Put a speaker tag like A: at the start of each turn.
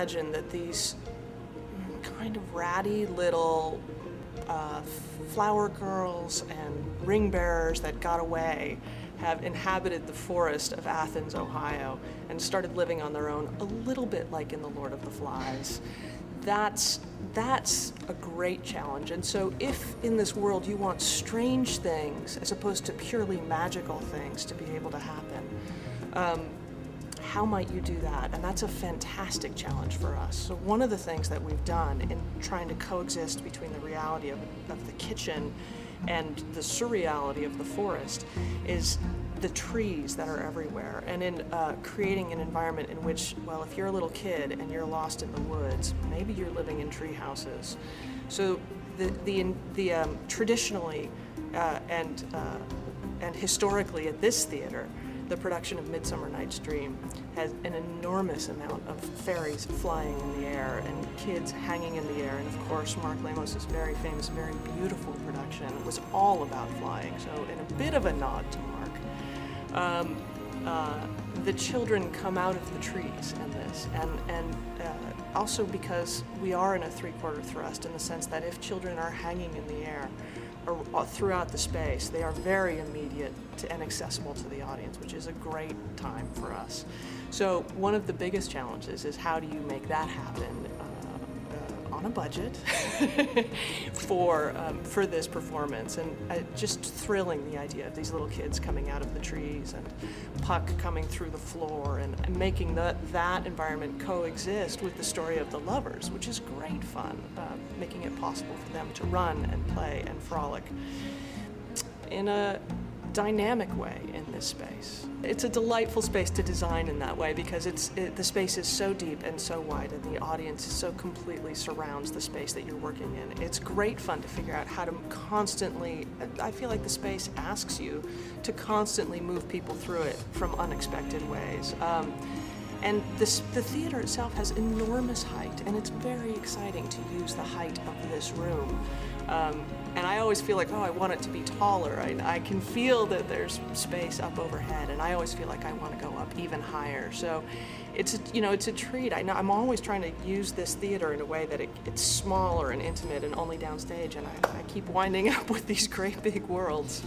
A: imagine that these kind of ratty little flower girls and ring bearers that got away have inhabited the forest of Athens, Ohio, and started living on their own, a little bit like in The Lord of the Flies. That's a great challenge. And so if in this world you want strange things as opposed to purely magical things to be able to happen, how might you do that? And that's a fantastic challenge for us. So one of the things that we've done in trying to coexist between the reality of the kitchen and the surreality of the forest is the trees that are everywhere, and in creating an environment in which, well, if you're a little kid and you're lost in the woods, maybe you're living in tree houses. So traditionally and historically at this theater, the production of Midsummer Night's Dream has an enormous amount of fairies flying in the air and kids hanging in the air. And of course, Mark Lamos's very famous, very beautiful production was all about flying. So in a bit of a nod to Mark, the children come out of the trees in this. And also because we are in a three-quarter thrust in the sense that if children are hanging in the air, or throughout the space, they are very immediate and accessible to the audience, which is a great time for us. So one of the biggest challenges is how do you make that happen on a budget for this performance, and just thrilling, the idea of these little kids coming out of the trees and Puck coming through the floor and making that environment coexist with the story of the lovers, which is great fun, making it possible for them to run and play and frolic in a dynamic way in this space. It's a delightful space to design in that way because the space is so deep and so wide, and the audience so completely surrounds the space that you're working in. It's great fun to figure out how to constantly, I feel like the space asks you to constantly move people through it from unexpected ways. And the theater itself has enormous height, and it's very exciting to use the height of this room. And I always feel like, oh, I want it to be taller. I can feel that there's space up overhead, and I always feel like I want to go up even higher. So it's a treat. I'm always trying to use this theater in a way that it's smaller and intimate and only downstage, and I keep winding up with these great big worlds.